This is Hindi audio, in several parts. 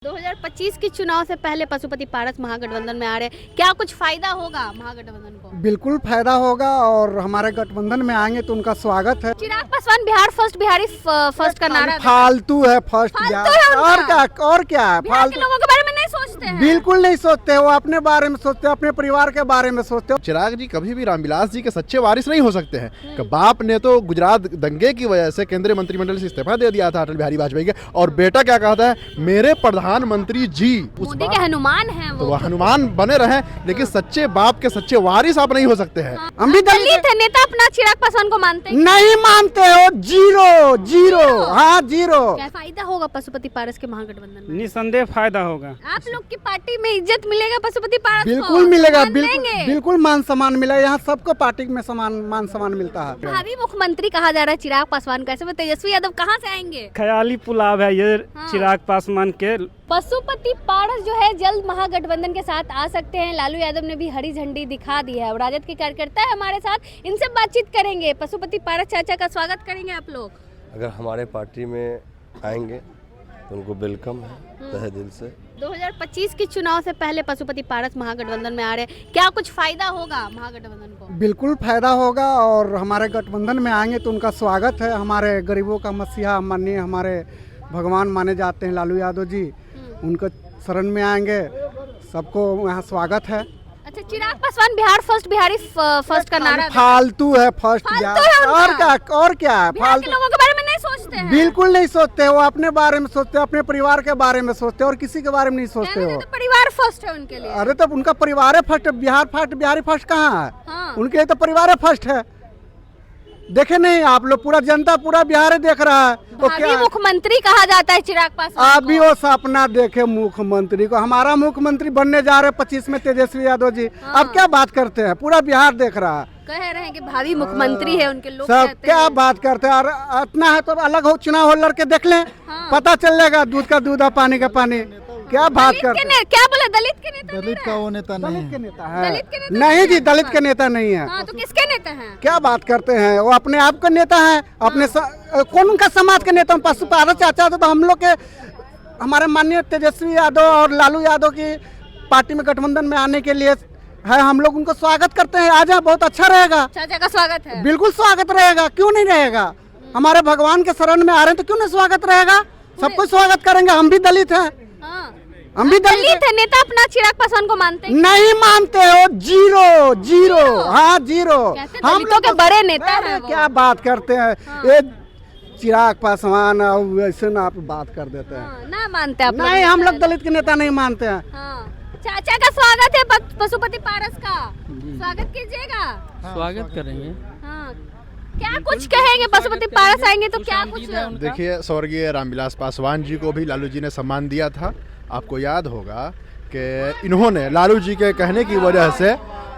2025 के चुनाव से पहले पशुपति पारस महागठबंधन में आ रहे हैं, क्या कुछ फायदा होगा महागठबंधन को? बिल्कुल फायदा होगा और हमारे गठबंधन में आएंगे तो उनका स्वागत है। चिराग पासवान बिहार फर्स्ट, बिहारी फर्स्ट का नारा फालतू है फर्स्ट बिहार, और क्या है बिहार के लोगों के बारे में नहीं सोचते हैं। बिल्कुल नहीं सोचते, वो अपने बारे में सोचते हैं, अपने परिवार के बारे में सोचते हैं। चिराग जी कभी भी रामविलास जी के सच्चे वारिस नहीं हो सकते हैं। कि बाप ने तो गुजरात दंगे की वजह से केंद्रीय मंत्रिमंडल से इस्तीफा दे दिया था अटल बिहारी वाजपेयी के, और बेटा क्या कहता है, मेरे प्रधानमंत्री जी मोदी के हनुमान हैं तो वो हनुमान बने रहे, लेकिन सच्चे बाप के सच्चे वारिस आप नहीं हो सकते हैं। हम भी दलित है, नेता अपना चिराग पासवान को मानते हैं? नहीं मानते हो, जीरो जीरो, हाँ जीरो। क्या फायदा होगा पशुपति पारस के महागठबंधन में? निसंदेह फायदा होगा। आप लोग की पार्टी में इज्जत मिलेगा पशुपति पारस को? बिल्कुल मिलेगा, मान बिल्कुल देंगे? बिल्कुल मान सम्मान मिलेगा। यहाँ सबको पार्टी में मान सम्मान मिलता है। भावी मुख्यमंत्री कहा जा रहा है चिराग पासवान, कैसे में तेजस्वी यादव कहाँ से आएंगे? ख्याली पुलाव है ये चिराग पासवान के। पशुपति पारस जो है जल्द महागठबंधन के साथ आ सकते हैं। लालू यादव ने भी हरी झंडी दिखा दी है और राजद के कार्यकर्ता है हमारे साथ, इनसे बातचीत करेंगे। पशुपति पारस चाचा का स्वागत करेंगे आप लोग? अगर हमारे पार्टी में आएंगे तो उनको वेलकम है तहे दिल से। 2025 के चुनाव से पहले पशुपति पारस महागठबंधन में आ रहे हैं, क्या कुछ फायदा होगा महागठबंधन को? बिल्कुल फायदा होगा और हमारे गठबंधन में आएंगे तो उनका स्वागत है। हमारे गरीबों का मसीहा माननीय हमारे भगवान माने जाते हैं लालू यादव जी, उनको शरण में आएंगे, सबको यहाँ स्वागत है। अच्छा, चिराग पासवान बिहार फर्स्ट, बिहारी फर्स्ट का नारा फालतू है फर्स्ट बिहार, और क्या है बिहार के लोगों के बारे में नहीं सोचते हैं। बिल्कुल नहीं सोचते, वो अपने बारे में सोचते हैं, अपने परिवार के बारे में सोचते हैं और किसी के बारे में नहीं सोचते हो। तो परिवार फर्स्ट है उनके लिए। अरे तो उनका परिवार है first, Bihar first, Bihari first कहाँ है? हाँ। उनके लिए तो परिवार फर्स्ट है। देखे नहीं आप लोग, पूरा जनता पूरा बिहार देख रहा है। वो क्या मुख्यमंत्री कहा जाता है चिराग पासवान अभी वो सपना देखे मुख्यमंत्री को। हमारा मुख्यमंत्री बनने जा रहे 25 में तेजस्वी यादव जी। अब क्या बात करते हैं, पूरा बिहार देख रहा है। कह रहे हैं कि भावी मुख्यमंत्री है उनके लोग, सब क्या बात करते हैं। और इतना है तो अलग हो, चुनाव हो लड़के देख लें, पता चल जाएगा दूध का दूध और पानी का पानी। क्या बात करते हैं? क्या बोले, दलित के नेता? दलित का वो नेता नहीं है। दलित के नेता है? दलित के नेता नहीं जी, दलित के नेता नहीं है। हाँ, तो किसके नेता हैं? क्या बात करते हैं, वो अपने आप का नेता है। अपने कौन उनका समाज के नेता? पशु पारस चाचा तो हम लोग के, हमारे माननीय तेजस्वी यादव और लालू यादव की पार्टी में गठबंधन में आने के लिए है। हम लोग उनको स्वागत करते हैं। आ जाए, बहुत अच्छा रहेगा। चाचा का स्वागत है? बिल्कुल स्वागत रहेगा, क्यों नहीं रहेगा? हमारे भगवान के शरण में आ रहे हैं तो क्यों नहीं स्वागत रहेगा? सबको स्वागत करेंगे। हम भी दलित हैं, हम भी दलित है, नेता अपना चिराग पासवान को मानते हैं? नहीं मानते हो, जीरो जीरो, हाँ जीरो। हम लोग के बड़े नेता हैं। क्या बात करते हैं ये चिराग पासवान, ऐसे ना आप बात कर देते हैं। ना मानते आप? नहीं, हम लोग दलित के नेता नहीं मानते हैं। चाचा का स्वागत है पशुपति पारस का, स्वागत कीजिएगा। स्वागत करेंगे। हाँ, क्या कुछ कहेंगे? पशुपति पारस आएंगे तो क्या कुछ? देखिए, स्वर्गीय रामविलास पासवान जी को भी लालू जी ने सम्मान दिया था। आपको याद होगा कि इन्होंने लालू जी के कहने की वजह से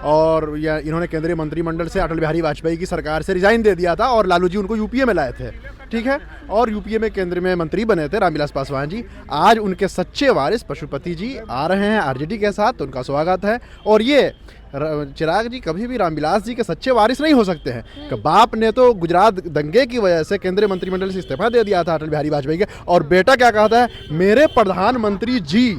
और इन्होंने केंद्रीय मंत्रिमंडल से अटल बिहारी वाजपेयी की सरकार से रिजाइन दे दिया था और लालू जी उनको यूपीए में लाए थे, ठीक है, और यूपीए में केंद्र में मंत्री बने थे रामविलास पासवान जी। आज उनके सच्चे वारिस पशुपति जी आ रहे हैं आरजेडी के साथ, तो उनका स्वागत है। और ये चिराग जी कभी भी रामविलास जी के सच्चे वारिस नहीं हो सकते हैं। कि बाप ने तो गुजरात दंगे की वजह से केंद्रीय मंत्रिमंडल से इस्तीफा दे दिया था अटल बिहारी वाजपेयी के, और बेटा क्या कहता है, मेरे प्रधानमंत्री जी।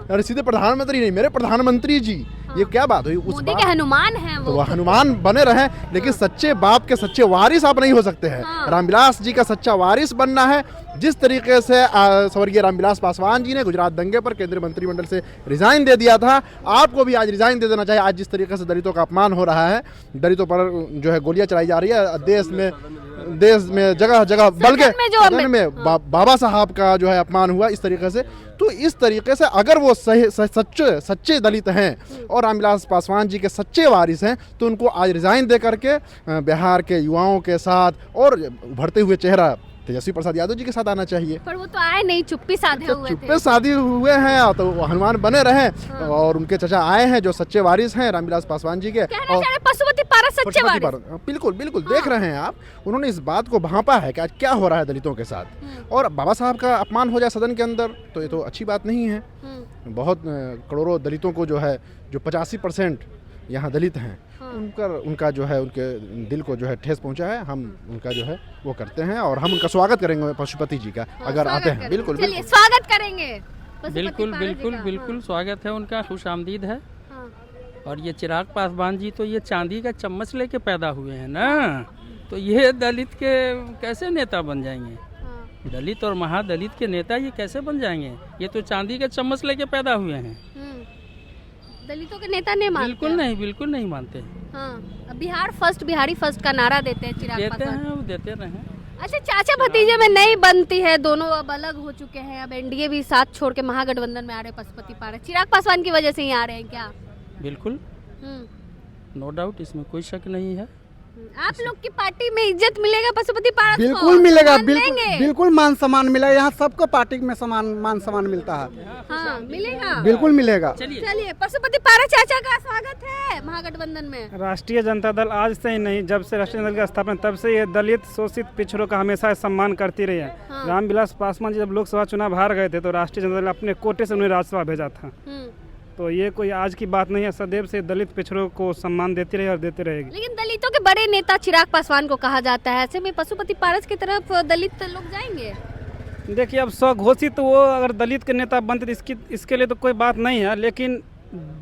अरे सीधे प्रधानमंत्री नहीं, मेरे प्रधानमंत्री जी। ये क्या बात हुई? मोदी के हनुमान हैं वो। तो वो हनुमान बने रहे, लेकिन सच्चे बाप के सच्चे वारिस आप नहीं हो सकते हैं। रामविलास जी का सच्चा वारिस बनना है। जिस तरीके से स्वर्गीय रामविलास पासवान जी ने गुजरात दंगे पर केंद्रीय मंत्रिमंडल से रिजाइन दे दिया था, आपको भी आज रिजाइन दे देना चाहिए। आज जिस तरीके से दलितों का अपमान हो रहा है, दलितों पर जो है गोलियां चलाई जा रही है, देश में जगह जगह, बल्कि में बाबा साहब का जो है अपमान हुआ इस तरीके से। तो इस तरीके से अगर वो सच्चे दलित हैं और रामविलास पासवान जी के सच्चे वारिस हैं, तो उनको आज रिजाइन दे करके बिहार के युवाओं के साथ और उभरते हुए चेहरा तेजस्वी प्रसाद यादव जी के साथ आना चाहिए। पर वो तो आए नहीं, चुप्पी साधे हुए थे। चुप्पे साधे हुए हैं, तो हनुमान बने रहे। और उनके चचा आए हैं जो सच्चे वारिस हैं रामविलास पासवान जी के। और पशुपति पारस सच्चे वारिस, बिल्कुल बिल्कुल देख रहे हैं आप। उन्होंने इस बात को भांपा है कि आज क्या हो रहा है दलितों के साथ, और बाबा साहब का अपमान हो जाए सदन के अंदर तो ये तो अच्छी बात नहीं है। बहुत करोड़ों दलितों को जो है, जो 85% यहाँ दलित हैं, उनका जो है, उनके दिल को जो है ठेस पहुंचा है। हम उनका जो है वो करते हैं और हम उनका स्वागत करेंगे पशुपति जी का, अगर आते हैं। बिल्कुल, स्वागत करेंगे। पशुपति बिल्कुल पारस जी बिल्कुल का, बिल्कुल स्वागत है उनका, खुश आमदीद है। हाँ, और ये चिराग पासवान जी तो ये चांदी का चम्मच लेके पैदा हुए हैं ना, तो ये दलित के कैसे नेता बन जाएंगे? हाँ, दलित और महादलित के नेता ये कैसे बन जाएंगे? ये तो चांदी का चम्मच लेके पैदा हुए हैं। दलितों के नेता नहीं मानते? बिल्कुल नहीं मानते। हाँ, अब बिहार फर्स्ट, बिहारी फर्स्ट का नारा देते हैं चिराग देते पासवान। हैं, वो देते रहे। अच्छा, चाचा भतीजे में नहीं बनती है, दोनों अब अलग हो चुके हैं, अब एनडीए भी साथ छोड़ के महागठबंधन में आ रहे हैं पशुपति पारस। चिराग पासवान की वजह से ही आ रहे हैं क्या? बिल्कुल, हम्म, नो डाउट, इसमें कोई शक नहीं है। आप लोग की पार्टी में इज्जत मिलेगा पशुपति पारस को? बिल्कुल मिलेगा, मान लेंगे? बिल्कुल मान सम्मान मिलेगा। यहाँ सबको पार्टी में मान सम्मान मिलता है। हाँ, मिलेगा, बिल्कुल मिलेगा। चलिए, पशुपति पारस चाचा का स्वागत है महागठबंधन में। राष्ट्रीय जनता दल आज से ही नहीं, जब से राष्ट्रीय जनता दल की स्थापना तब से ये दलित शोषित पिछड़ों का हमेशा सम्मान करती रही है। हाँ। रामविलास पासवान जी जब लोकसभा चुनाव हार गए थे तो राष्ट्रीय जनता दल अपने कोटे से उन्हें राज्यसभा भेजा था। तो ये कोई आज की बात नहीं है, सदैव से दलित पिछड़ों को सम्मान देती रही और देती रहेगी। लेकिन दलितों के बड़े नेता चिराग पासवान को कहा जाता है, ऐसे में पशुपति पारस की तरफ दलित लोग जाएंगे? देखिए, अब स्वघोषित तो वो अगर दलित के नेता बनते तो इसके लिए तो कोई बात नहीं है, लेकिन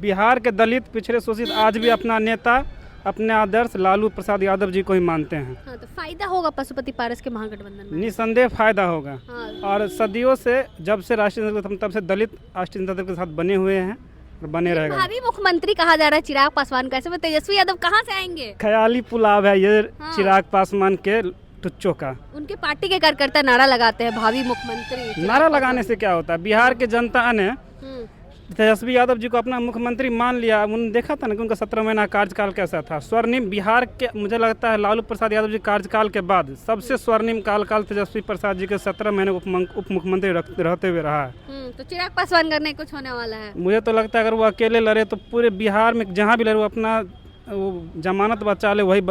बिहार के दलित पिछड़े शोषित आज भी अपना नेता, अपने आदर्श लालू प्रसाद यादव जी को ही मानते हैं। हाँ, तो फायदा होगा पशुपति पारस के महागठबंधन में? निसंदेह फायदा होगा। हाँ। और सदियों से, जब से राष्ट्रीय जनता दल तब से दलित राष्ट्रीय जनता दल के साथ बने हुए हैं और बने रहेगा। भावी मुख्यमंत्री कहा जा रहा है चिराग पासवान का, ऐसे में तेजस्वी यादव कहाँ से आएंगे? ख्याली पुलाव है ये हाँ। चिराग पासवान के टुच्चों का। उनके पार्टी के कार्यकर्ता नारा लगाते हैं भावी मुख्यमंत्री। नारा लगाने से क्या होता है? बिहार के जनता ने हम्म, तेजस्वी यादव जी को अपना मुख्यमंत्री मान लिया। उन्होंने देखा था ना कि उनका 17 महीना कार्यकाल कैसा था, स्वर्णिम। बिहार के, मुझे लगता है लालू प्रसाद यादव जी कार्यकाल के बाद सबसे स्वर्णिम काल तेजस्वी प्रसाद जी के 17 महीने उप मुख्यमंत्री रहते हुए रहा है। तो चिराग पासवान करने कुछ होने वाला है? मुझे तो लगता है अगर वो अकेले लड़े तो पूरे बिहार में जहाँ भी लड़े वो अपना जमानत बचा ले, वही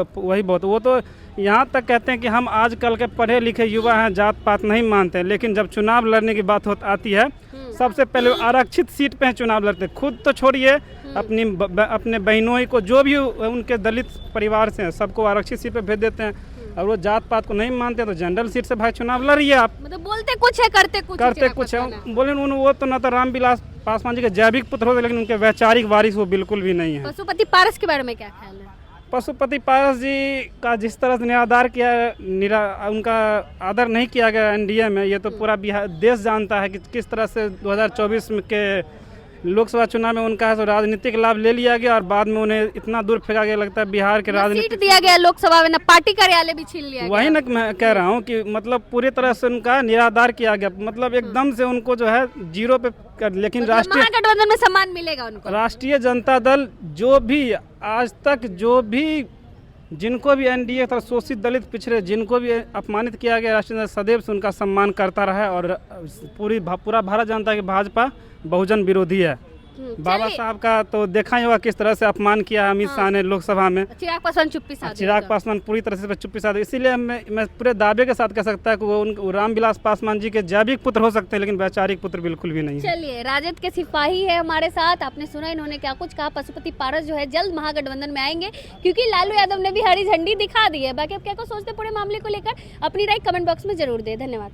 बहुत। वो तो यहाँ तक कहते हैं कि हम आजकल के पढ़े लिखे युवा हैं, जात पात नहीं मानते, लेकिन जब चुनाव लड़ने की बात आती है सबसे पहले आरक्षित सीट पे चुनाव लड़ते हैं। खुद तो छोड़िए, अपने बहनों को, जो भी उनके दलित परिवार से हैं, सबको आरक्षित सीट पे भेज देते हैं। और वो जात पात को नहीं मानते तो जनरल सीट से भाई चुनाव लड़िए आप। मतलब बोलते कुछ है, करते कुछ है। बोले वो तो ना तो रामविलास पासवान जी के जैविक पुत्र होते, लेकिन उनके वैचारिक वारिस वो बिल्कुल भी नहीं है। पशुपति पारस के बारे में क्या ख्याल है? पशुपति पारस जी का जिस तरह से निराधार उनका आदर नहीं किया गया एनडीए में, ये तो पूरा बिहार देश जानता है कि किस तरह से 2024 में के लोकसभा चुनाव में उनका है तो राजनीतिक लाभ ले लिया गया और बाद में उन्हें इतना दूर फेंका गया। लगता है बिहार के राजनीति सीट दिया गया लोकसभा में, ना पार्टी कार्यालय भी छीन लिया वही ना मैं कह रहा हूँ कि मतलब पूरी तरह से उनका निराधार किया गया, मतलब एकदम से उनको जो है जीरो पे कर। लेकिन राष्ट्रीय महागठबंधन में सम्मान मिलेगा उनको? राष्ट्रीय जनता दल जो भी आज तक जिनको भी एनडीए तथा शोषित दलित पिछड़े जिनको भी अपमानित किया गया, राष्ट्रीय जनता सदैव से उनका सम्मान करता रहा है। और पूरा भारत जानता है कि भाजपा बहुजन विरोधी है। बाबा साहब का तो देखा ही होगा किस तरह से अपमान किया अमित शाह ने लोकसभा में। चिराग पासवान चुप्पी साध, चिराग पासवान पूरी तरह से चुप्पी साध। इसीलिए मैं पूरे दावे के साथ कह सकता है कि वो रामविलास पासवान जी के जैविक पुत्र हो सकते हैं, लेकिन वैचारिक पुत्र बिल्कुल भी नहीं है। चलिए, राजद के सिपाही है हमारे साथ, आपने सुना इन्होंने क्या कुछ कहा। पशुपति पारस जो है जल्द महागठबंधन में आएंगे, क्योंकि लालू यादव ने भी हरी झंडी दिखा दी है। बाकी आप क्या सोचते पूरे मामले को लेकर, अपनी राय कमेंट बॉक्स में जरूर दें। धन्यवाद।